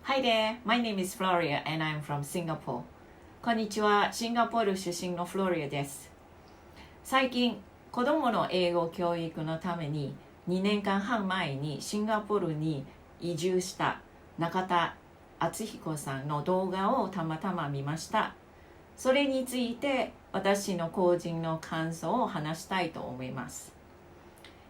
Hi there, my name is Floria and I'm from Singapore. こんにちは、シンガポール出身のフロリアです。最近、子供の英語教育のために2年間半前にシンガポールに移住した中田敦彦さんの動画をたまたま見ました。それについて私の個人の感想を話したいと思います。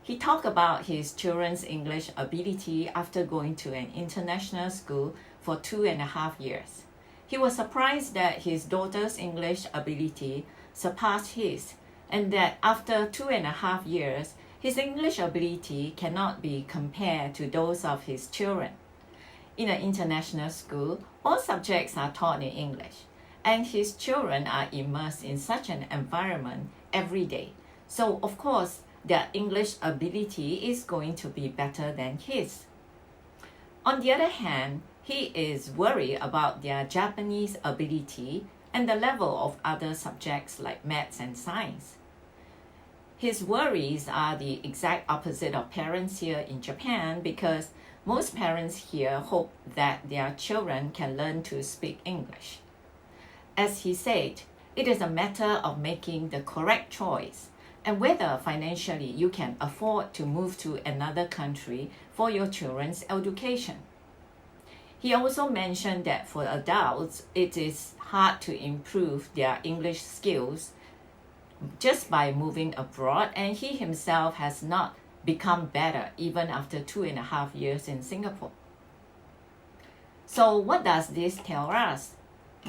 He talked about his children's English ability after going to an international school for 2.5 years. He was surprised that his daughter's English ability surpassed his, and that after 2.5 years, his English ability cannot be compared to those of his children. In an international school, all subjects are taught in English, and his children are immersed in such an environment every day. So, of course, their English ability is going to be better than his. On the other hand, he is worried about their Japanese ability and the level of other subjects like maths and science. His worries are the exact opposite of parents here in Japan because most parents here hope that their children can learn to speak English. As he said, it is a matter of making the correct choice and whether financially you can afford to move to another country for your children's education. He also mentioned that for adults, it is hard to improve their English skills just by moving abroad, and he himself has not become better even after 2.5 years in Singapore. So what does this tell us?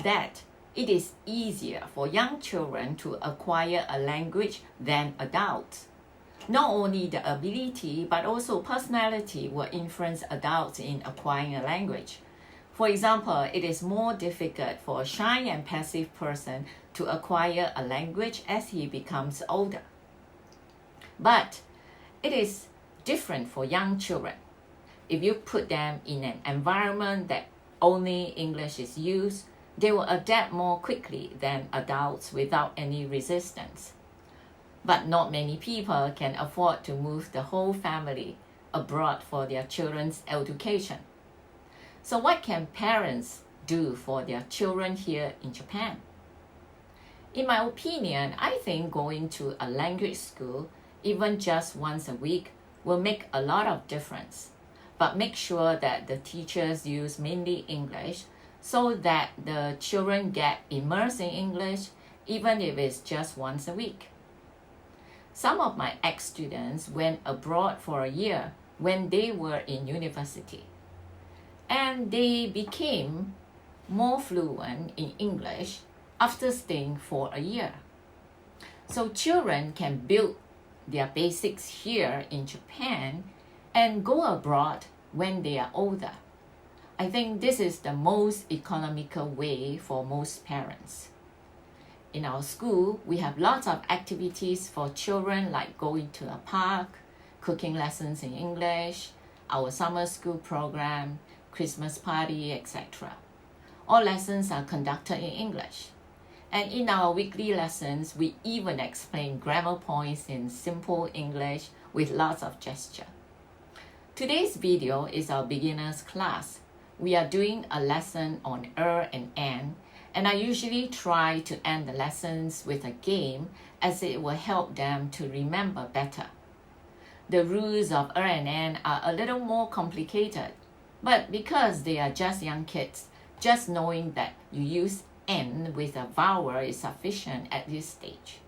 That it is easier for young children to acquire a language than adults. Not only the ability, but also personality will influence adults in acquiring a language. For example, it is more difficult for a shy and passive person to acquire a language as he becomes older. But it is different for young children. If you put them in an environment that only English is used, they will adapt more quickly than adults without any resistance. But not many people can afford to move the whole family abroad for their children's education. So what can parents do for their children here in Japan? In my opinion, I think going to a language school, even just once a week, will make a lot of difference. But make sure that the teachers use mainly English so that the children get immersed in English, even if it's just once a week. Some of my ex-students went abroad for a year when they were in university, and they became more fluent in English after staying for a year. So children can build their basics here in Japan and go abroad when they are older. I think this is the most economical way for most parents. In our school, we have lots of activities for children like going to a park, cooking lessons in English, our summer school program, Christmas party, etc. All lessons are conducted in English. And in our weekly lessons, we even explain grammar points in simple English with lots of gesture. Today's video is our beginner's class. We are doing a lesson on and I usually try to end the lessons with a game as it will help them to remember better. The rules of and are a little more complicated, but because they are just young kids, just knowing that you use N with a vowel is sufficient at this stage.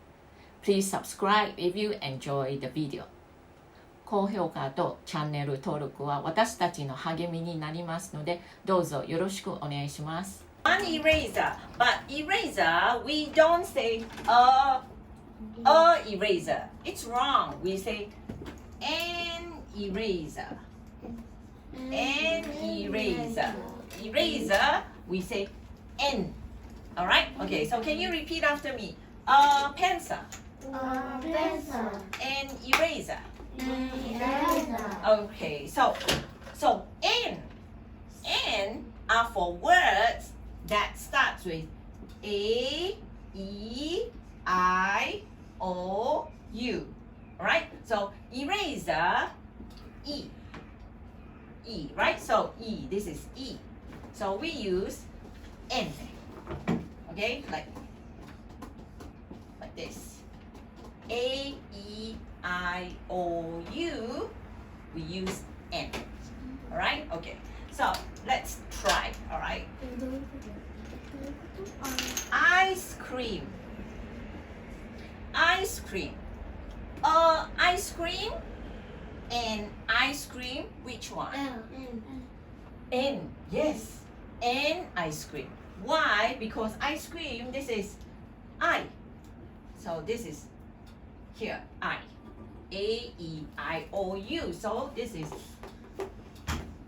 Please subscribe if you enjoy the video. 高評価とチャンネル登録は私たちの励みになりますので、どうぞよろしくお願いします。An eraser, but eraser we don't say a eraser. It's wrong. We say an eraser. An eraser. Eraser we say N. Alright? Okay, so can you repeat after me? A pencil. A pencil. An eraser. Eraser. Okay, so N are for words that starts with A, E, I, O, U. Alright? So eraser, E. E, right? So E, this is E. So we use N. Okay, like this. A, E, I, O, U. We use N. Alright? Okay. So let's try. Alright? Ice cream. Ice cream. Ice cream and ice cream. Which one? N. Yes. N ice cream. Why? Because ice cream, this is I. So this is here, I. A, E, I, O, U. So this is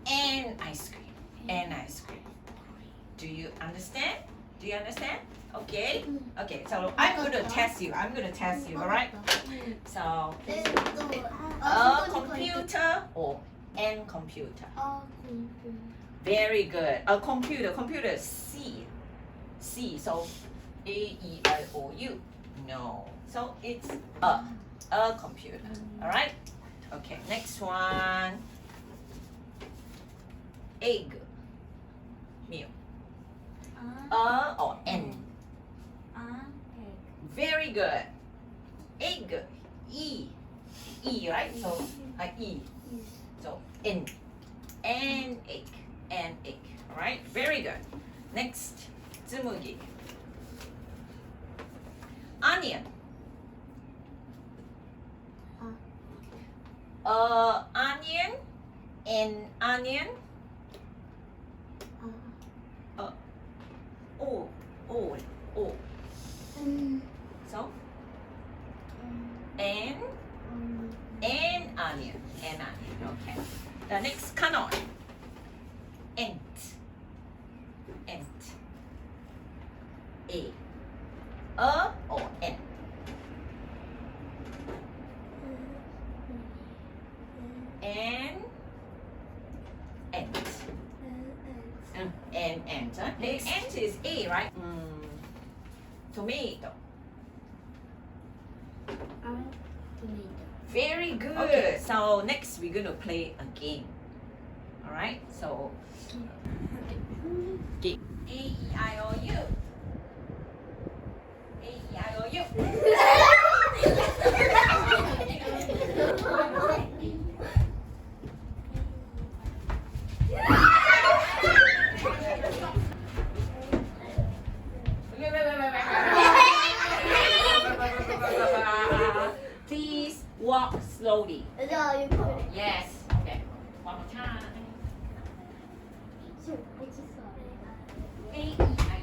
N ice cream. N ice cream. Do you understand? Do you understand? Okay. Okay. So I'm going to test you. I'm going to test you. All right. So a computer or N computer. Very good. A computer. Computer. C. C. So A, E, I, O, U. No. So it's a computer. All right. Okay. Next one. Egg. Milk. Or N. Very good. Egg. E. E, right? So E. So N. And egg. And egg. Alright? Very good. Next. Tsumugi. Onion. Onion and onion. O. So and onion. And onion. Okay. The next canon. Ant. A. Or N. And ant. And ant. The ant is A, right? Tomato. Very good. Okay, so next we're going to play a game. Alright, so game. A, E, I, O, U. A, E, I, O, U. Please walk slowly. Yes. Okay. One more time. A, E, I,